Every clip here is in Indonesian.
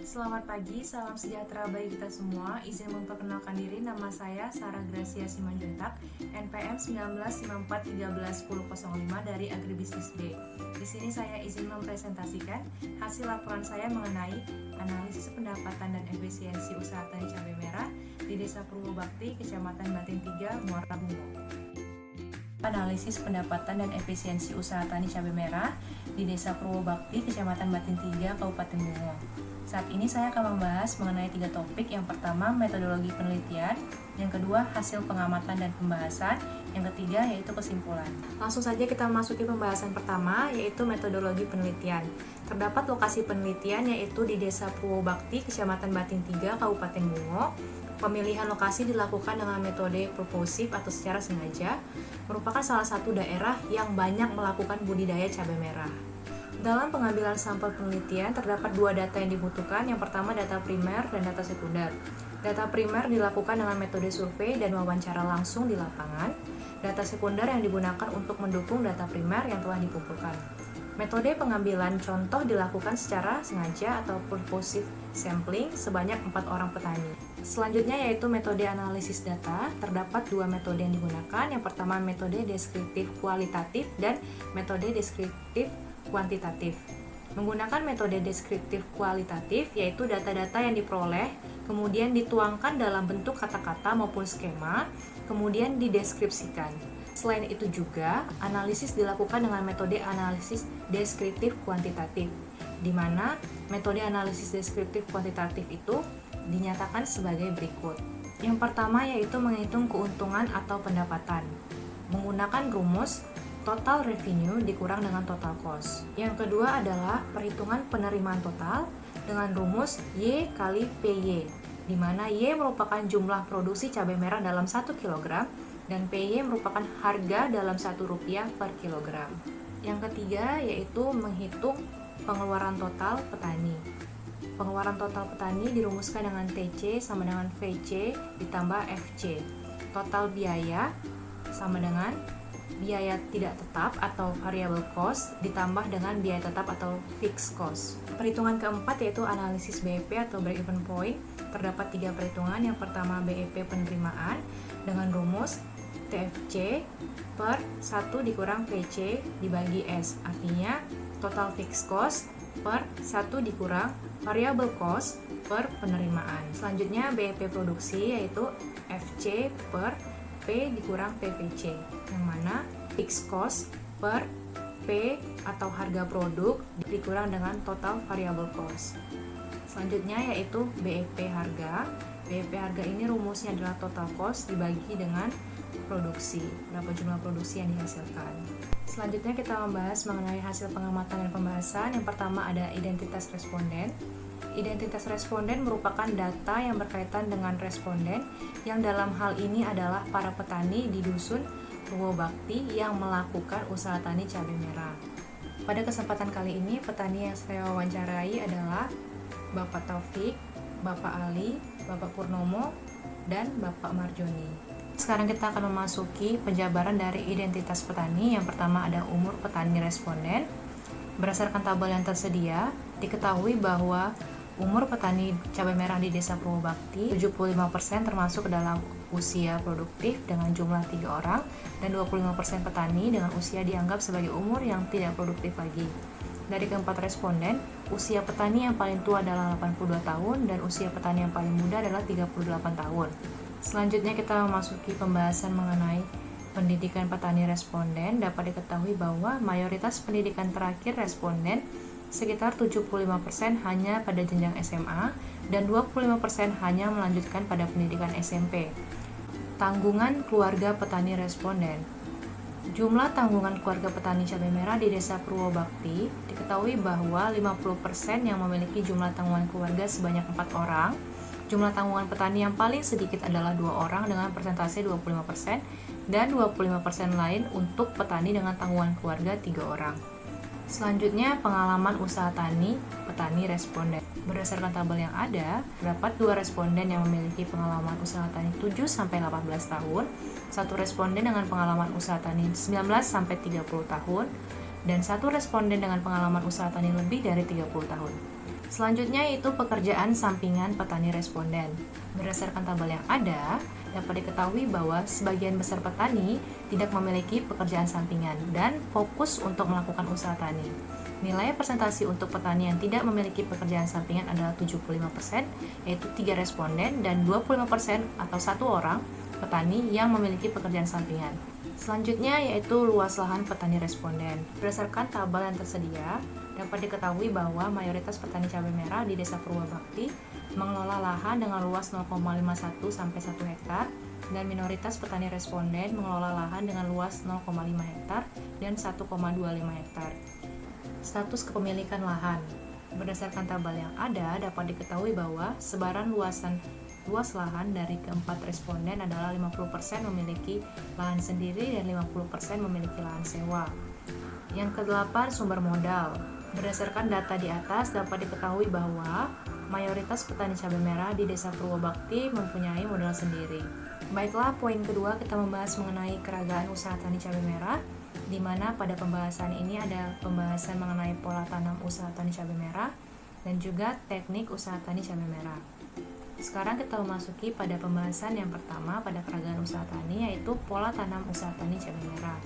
Selamat pagi, salam sejahtera bagi kita semua. Izin memperkenalkan diri, nama saya Sarah Gracia Simanjuntak, NPM 1954131005 dari Agribisnis B. Di sini saya izin mempresentasikan hasil laporan saya mengenai analisis pendapatan dan efisiensi usaha tani cabai merah di Desa Purwobakti, Kecamatan Batin 3, Muara Bungo. Analisis pendapatan dan efisiensi usaha tani cabai merah di Desa Purwobakti, Kecamatan Batin 3, Kabupaten Bungo. Saat ini saya akan membahas mengenai 3 topik. Yang pertama, metodologi penelitian. Yang kedua, hasil pengamatan dan pembahasan. Yang ketiga, yaitu kesimpulan. Langsung saja kita memasuki pembahasan pertama, yaitu metodologi penelitian. Terdapat lokasi penelitian yaitu di Desa Purwobakti, Kecamatan Batin 3, Kabupaten Bungo. Pemilihan lokasi dilakukan dengan metode purposif atau secara sengaja, merupakan salah satu daerah yang banyak melakukan budidaya cabai merah. Dalam pengambilan sampel penelitian, terdapat 2 data yang dibutuhkan. Yang pertama, data primer dan data sekunder. Data primer dilakukan dengan metode survei dan wawancara langsung di lapangan. Data sekunder yang digunakan untuk mendukung data primer yang telah dikumpulkan. Metode pengambilan contoh dilakukan secara sengaja atau purposive sampling sebanyak 4 orang petani. Selanjutnya yaitu metode analisis data. Terdapat 2 metode yang digunakan. Yang pertama, metode deskriptif kualitatif dan metode deskriptif kuantitatif. Menggunakan metode deskriptif kualitatif, yaitu data-data yang diperoleh, kemudian dituangkan dalam bentuk kata-kata maupun skema, kemudian dideskripsikan. Selain itu juga, analisis dilakukan dengan metode analisis deskriptif kuantitatif, di mana metode analisis deskriptif kuantitatif itu dinyatakan sebagai berikut. Yang pertama yaitu menghitung keuntungan atau pendapatan, menggunakan rumus total revenue dikurang dengan total cost. Yang kedua adalah perhitungan penerimaan total dengan rumus Y kali PY, di mana Y merupakan jumlah produksi cabai merah dalam 1 kg dan PY merupakan harga dalam Rp1 per kilogram. Yang ketiga yaitu menghitung pengeluaran total petani. Pengeluaran total petani dirumuskan dengan TC sama dengan VC ditambah FC. Total biaya sama dengan biaya tidak tetap atau variable cost ditambah dengan biaya tetap atau fixed cost. Perhitungan keempat yaitu analisis BEP atau break even point. Terdapat 3 perhitungan. Yang pertama BEP penerimaan dengan rumus TFC per 1 dikurang PC dibagi S, artinya total fixed cost per 1 dikurang variable cost per penerimaan. Selanjutnya BEP produksi yaitu FC per P dikurang PVC, yang mana fixed cost per P atau harga produk dikurang dengan total variable cost. Selanjutnya yaitu BEP harga. BEP harga ini rumusnya adalah total cost dibagi dengan produksi, berapa jumlah produksi yang dihasilkan. Selanjutnya kita membahas mengenai hasil pengamatan dan pembahasan. Yang pertama ada identitas responden. Identitas responden merupakan data yang berkaitan dengan responden yang dalam hal ini adalah para petani di Dusun Purwobakti yang melakukan usaha tani cabai merah. Pada kesempatan kali ini, petani yang saya wawancarai adalah Bapak Taufik, Bapak Ali, Bapak Purnomo, dan Bapak Marjoni. Sekarang kita akan memasuki penjabaran dari identitas petani. Yang pertama ada umur petani responden. Berdasarkan tabel yang tersedia, diketahui bahwa umur petani cabai merah di Desa Purwobakti 75% termasuk dalam usia produktif dengan jumlah 3 orang dan 25% petani dengan usia dianggap sebagai umur yang tidak produktif lagi. Dari keempat responden, usia petani yang paling tua adalah 82 tahun dan usia petani yang paling muda adalah 38 tahun. Selanjutnya kita memasuki pembahasan mengenai pendidikan petani responden. Dapat diketahui bahwa mayoritas pendidikan terakhir responden sekitar 75% hanya pada jenjang SMA dan 25% hanya melanjutkan pada pendidikan SMP. Tanggungan keluarga petani responden. Jumlah tanggungan keluarga petani cabai merah di Desa Purwobakti diketahui bahwa 50% yang memiliki jumlah tanggungan keluarga sebanyak 4 orang. Jumlah tanggungan petani yang paling sedikit adalah 2 orang dengan persentase 25% dan 25% lain untuk petani dengan tanggungan keluarga 3 orang. Selanjutnya, pengalaman usaha tani petani responden. Berdasarkan tabel yang ada, terdapat 2 responden yang memiliki pengalaman usaha tani 7-18 tahun, 1 responden dengan pengalaman usaha tani 19-30 tahun, dan 1 responden dengan pengalaman usaha tani lebih dari 30 tahun. Selanjutnya yaitu pekerjaan sampingan petani responden. Berdasarkan tabel yang ada, dapat diketahui bahwa sebagian besar petani tidak memiliki pekerjaan sampingan dan fokus untuk melakukan usaha tani. Nilai presentasi untuk petani yang tidak memiliki pekerjaan sampingan adalah 75%, yaitu 3 responden, dan 25% atau 1 orang petani yang memiliki pekerjaan sampingan. Selanjutnya yaitu luas lahan petani responden. Berdasarkan tabel yang tersedia, dapat diketahui bahwa mayoritas petani cabai merah di Desa Purwobakti mengelola lahan dengan luas 0,51 sampai 1 hektar dan minoritas petani responden mengelola lahan dengan luas 0,5 hektar dan 1,25 hektar. Status kepemilikan lahan. Berdasarkan tabel yang ada, dapat diketahui bahwa sebaran luas lahan dari keempat responden adalah 50% memiliki lahan sendiri dan 50% memiliki lahan sewa. Yang ke-8, sumber modal. Berdasarkan data di atas, dapat diketahui bahwa mayoritas petani cabai merah di Desa Purwobakti mempunyai modal sendiri. Baiklah, poin kedua kita membahas mengenai keragaan usaha tani cabai merah, di mana pada pembahasan ini ada pembahasan mengenai pola tanam usaha tani cabai merah dan juga teknik usaha tani cabai merah. Sekarang kita memasuki pada pembahasan yang pertama pada keragaan usaha tani, yaitu pola tanam usaha tani cabai merah.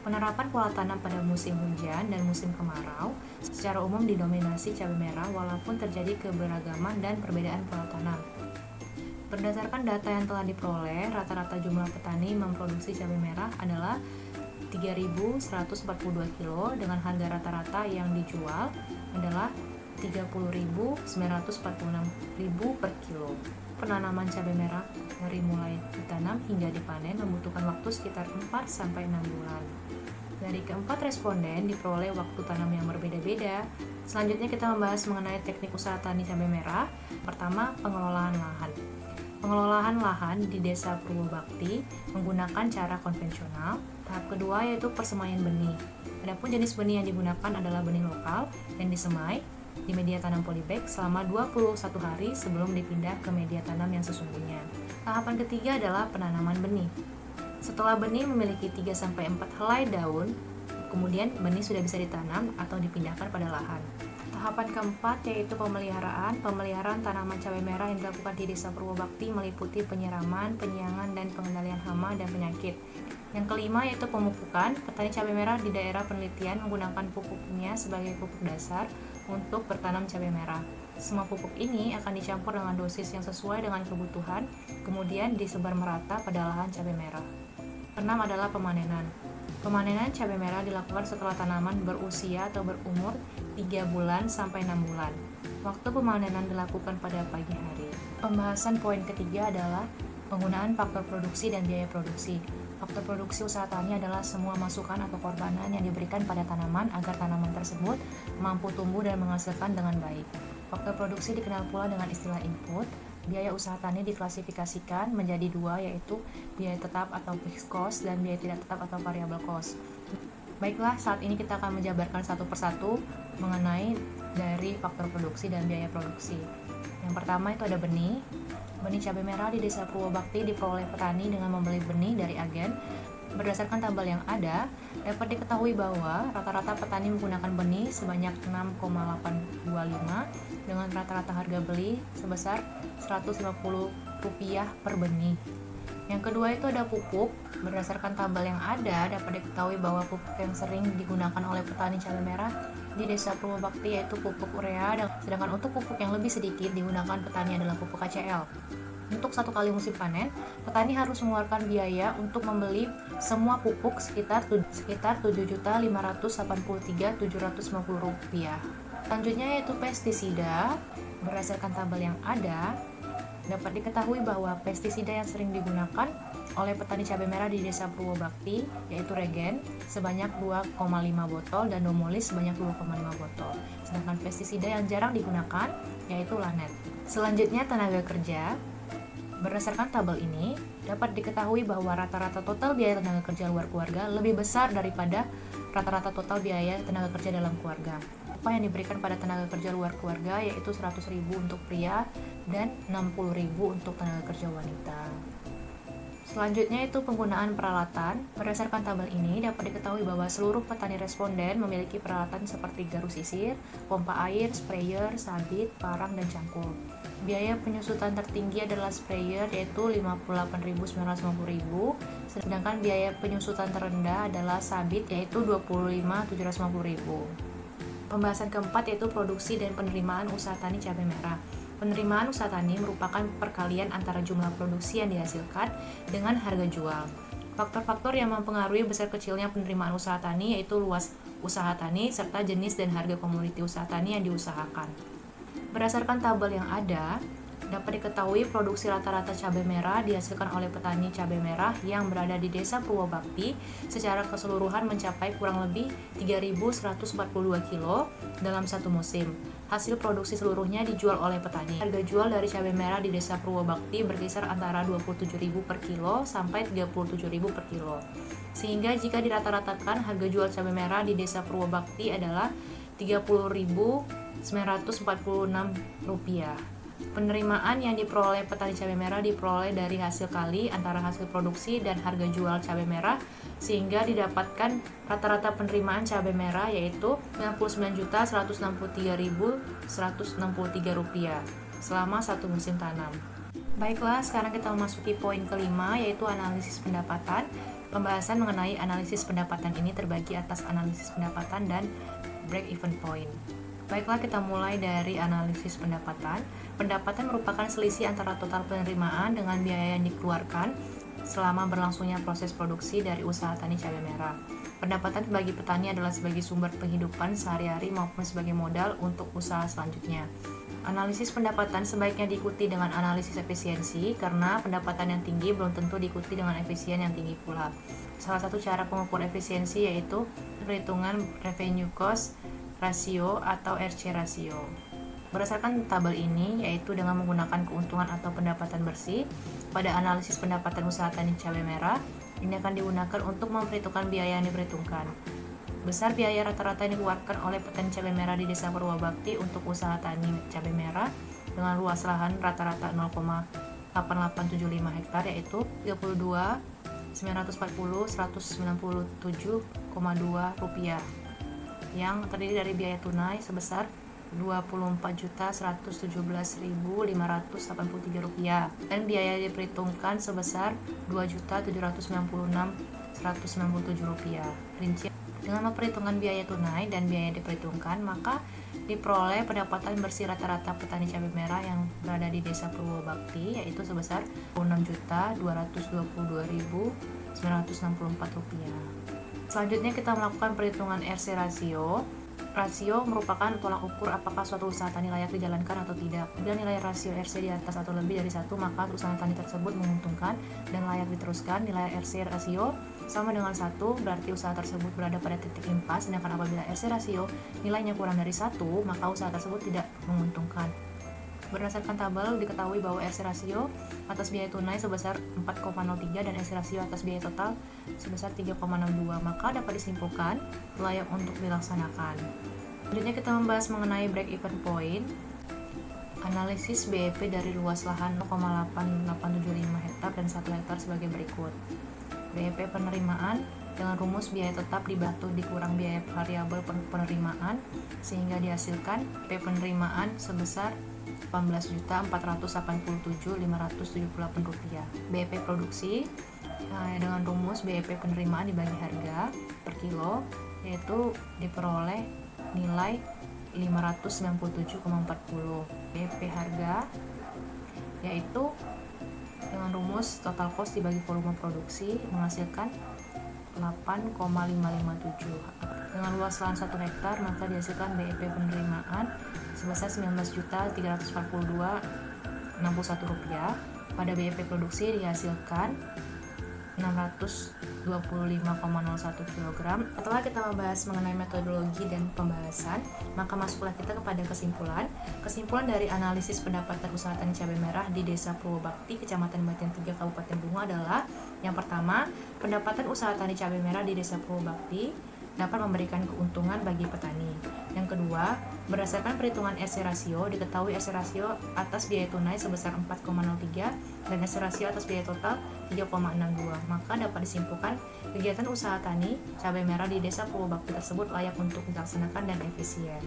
Penerapan pola tanam pada musim hujan dan musim kemarau secara umum didominasi cabai merah walaupun terjadi keberagaman dan perbedaan pola tanam. Berdasarkan data yang telah diperoleh, rata-rata jumlah petani memproduksi cabai merah adalah 3.142 kg dengan harga rata-rata yang dijual adalah 30.946.000 per kilo. Penanaman cabai merah dari mulai ditanam hingga dipanen membutuhkan waktu sekitar 4-6 bulan. Dari keempat responden diperoleh waktu tanam yang berbeda-beda. Selanjutnya kita membahas mengenai teknik usaha tani cabai merah. Pertama, pengelolaan lahan. Pengelolaan lahan di Desa Purwobakti menggunakan cara konvensional. Tahap kedua yaitu persemaian benih. Adapun jenis benih yang digunakan adalah benih lokal yang disemai di media tanam polybag selama 21 hari sebelum dipindah ke media tanam yang sesungguhnya. Tahapan ketiga adalah penanaman benih. Setelah benih memiliki 3-4 helai daun, kemudian benih sudah bisa ditanam atau dipindahkan pada lahan. Tahapan keempat yaitu pemeliharaan. Pemeliharaan tanaman cabai merah yang dilakukan di Desa Purwobakti meliputi penyiraman, penyiangan, dan pengendalian hama dan penyakit. Yang kelima yaitu pemupukan. Petani cabai merah di daerah penelitian menggunakan pupuknya sebagai pupuk dasar untuk bertanam cabai merah. Semua pupuk ini akan dicampur dengan dosis yang sesuai dengan kebutuhan, kemudian disebar merata pada lahan cabai merah. Keenam adalah pemanenan. Pemanenan cabai merah dilakukan setelah tanaman berusia atau berumur 3 bulan sampai 6 bulan. Waktu pemanenan dilakukan pada pagi hari. Pembahasan poin ketiga adalah penggunaan faktor produksi dan biaya produksi. Faktor produksi usaha tani adalah semua masukan atau korbanan yang diberikan pada tanaman agar tanaman tersebut mampu tumbuh dan menghasilkan dengan baik. Faktor produksi dikenal pula dengan istilah input. Biaya usaha tani diklasifikasikan menjadi dua, yaitu biaya tetap atau fixed cost dan biaya tidak tetap atau variable cost. Baiklah, saat ini kita akan menjabarkan satu persatu mengenai dari faktor produksi dan biaya produksi. Yang pertama itu ada benih. Benih cabai merah di Desa Purwobakti diperoleh petani dengan membeli benih dari agen. Berdasarkan tabel yang ada, dapat diketahui bahwa rata-rata petani menggunakan benih sebanyak 6,825 dengan rata-rata harga beli sebesar Rp150 per benih. Yang kedua itu ada pupuk. Berdasarkan tabel yang ada, dapat diketahui bahwa pupuk yang sering digunakan oleh petani cabai merah di Desa Purwobakti yaitu pupuk urea, sedangkan untuk pupuk yang lebih sedikit digunakan petani adalah pupuk KCL. Untuk satu kali musim panen, petani harus mengeluarkan biaya untuk membeli semua pupuk sekitar Rp583.750. Selanjutnya yaitu pestisida. Berdasarkan tabel yang ada, dapat diketahui bahwa pestisida yang sering digunakan oleh petani cabai merah di Desa Purwobakti yaitu Regen sebanyak 2,5 botol dan Domolis sebanyak 2,5 botol. Sedangkan pestisida yang jarang digunakan yaitu Lanet. Selanjutnya tenaga kerja. Berdasarkan tabel ini, dapat diketahui bahwa rata-rata total biaya tenaga kerja luar keluarga lebih besar daripada rata-rata total biaya tenaga kerja dalam keluarga. Upah yang diberikan pada tenaga kerja luar keluarga yaitu Rp100.000 untuk pria dan Rp60.000 untuk tenaga kerja wanita. Selanjutnya itu penggunaan peralatan. Berdasarkan tabel ini dapat diketahui bahwa seluruh petani responden memiliki peralatan seperti garuk sisir, pompa air, sprayer, sabit, parang, dan cangkul. Biaya penyusutan tertinggi adalah sprayer yaitu Rp55.950.000, sedangkan biaya penyusutan terendah adalah sabit yaitu Rp25.750.000. Pembahasan keempat yaitu produksi dan penerimaan usaha tani cabai merah. Penerimaan usaha tani merupakan perkalian antara jumlah produksi yang dihasilkan dengan harga jual. Faktor-faktor yang mempengaruhi besar kecilnya penerimaan usaha tani yaitu luas usaha tani serta jenis dan harga komoditi usaha tani yang diusahakan. Berdasarkan tabel yang ada, dapat diketahui produksi rata-rata cabai merah dihasilkan oleh petani cabai merah yang berada di Desa Purwobakti secara keseluruhan mencapai kurang lebih 3.142 kilo dalam satu musim. Hasil produksi seluruhnya dijual oleh petani. Harga jual dari cabai merah di Desa Purwobakti berkisar antara 27.000 per kilo sampai 37.000 per kilo. Sehingga jika dirata-ratakan harga jual cabai merah di Desa Purwobakti adalah Rp30.946. Penerimaan yang diperoleh petani cabai merah diperoleh dari hasil kali antara hasil produksi dan harga jual cabai merah, sehingga didapatkan rata-rata penerimaan cabai merah yaitu Rp99.163.163 selama satu musim tanam. Baiklah, sekarang kita memasuki poin kelima yaitu analisis pendapatan. Pembahasan mengenai analisis pendapatan ini terbagi atas analisis pendapatan dan break-even point. Baiklah, kita mulai dari analisis pendapatan. Pendapatan merupakan selisih antara total penerimaan dengan biaya yang dikeluarkan selama berlangsungnya proses produksi dari usaha tani cabai merah. Pendapatan bagi petani adalah sebagai sumber penghidupan sehari-hari maupun sebagai modal untuk usaha selanjutnya. Analisis pendapatan sebaiknya diikuti dengan analisis efisiensi karena pendapatan yang tinggi belum tentu diikuti dengan efisien yang tinggi pula. Salah satu cara pengukur efisiensi yaitu perhitungan revenue cost ratio atau RC ratio. Berdasarkan tabel ini, yaitu dengan menggunakan keuntungan atau pendapatan bersih, pada analisis pendapatan usaha tani cabai merah, ini akan digunakan untuk memperhitungkan biaya yang diperhitungkan. Besar biaya rata-rata yang dikeluarkan oleh petani cabai merah di Desa Purwobakti untuk usaha tani cabai merah dengan luas lahan rata-rata 0,8875 hektar yaitu Rp32.940.197,2 yang terdiri dari biaya tunai sebesar Rp24.117.583 dan biaya diperhitungkan sebesar Rp2.796.197. Rinci dengan memperhitungkan biaya tunai dan biaya diperhitungkan, maka diperoleh pendapatan bersih rata-rata petani cabai merah yang berada di Desa Purwobakti yaitu sebesar Rp6.222.964. Selanjutnya kita melakukan perhitungan RC ratio. Rasio merupakan tolak ukur apakah suatu usaha tani layak dijalankan atau tidak. Bila nilai rasio RC di atas atau lebih dari 1, maka usaha tani tersebut menguntungkan dan layak diteruskan. Nilai RC rasio sama dengan 1, berarti usaha tersebut berada pada titik impas. Sedangkan apabila RC rasio nilainya kurang dari 1, maka usaha tersebut tidak menguntungkan. Berdasarkan tabel diketahui bahwa RC rasio atas biaya tunai sebesar 4,03 dan RC rasio atas biaya total sebesar 3,62, maka dapat disimpulkan layak untuk dilaksanakan. Selanjutnya kita membahas mengenai break-even point. Analisis BEP dari luas lahan 0,8875 hektar dan 1 hektar sebagai berikut. BEP penerimaan dengan rumus biaya tetap dibatu dikurang biaya variabel penerimaan sehingga dihasilkan P penerimaan sebesar Rp18.487.578. BEP produksi dengan rumus BEP penerimaan dibagi harga per kilo yaitu diperoleh nilai 597,40. BEP harga yaitu dengan rumus total cost dibagi volume produksi menghasilkan 8,557. Dengan luas lahan 1 hektar maka dihasilkan BEP penerimaan sebesar Rp19.442.61. Pada BEP produksi dihasilkan 625,01 kg. Setelah kita membahas mengenai metodologi dan pembahasan, maka masuklah kita kepada kesimpulan. Kesimpulan dari analisis pendapatan usaha tani cabai merah di Desa Purwobakti, Kecamatan Batian 3, Kabupaten Bungo adalah yang pertama, pendapatan usaha tani cabai merah di Desa Purwobakti dapat memberikan keuntungan bagi petani. Yang kedua, Berdasarkan perhitungan SC rasio, diketahui SC rasio atas biaya tunai sebesar 4,03 dan SC rasio atas biaya total 3,62. Maka dapat disimpulkan kegiatan usaha tani cabai merah di Desa Purwobakti tersebut layak untuk dilaksanakan dan efisien.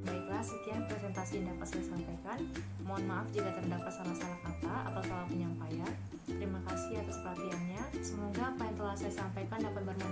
Baiklah, sekian presentasi yang dapat saya sampaikan. Mohon maaf jika terdapat salah-salah kata atau salah penyampaian. Terima kasih atas perhatiannya. Semoga apa yang telah saya sampaikan dapat bermanfaat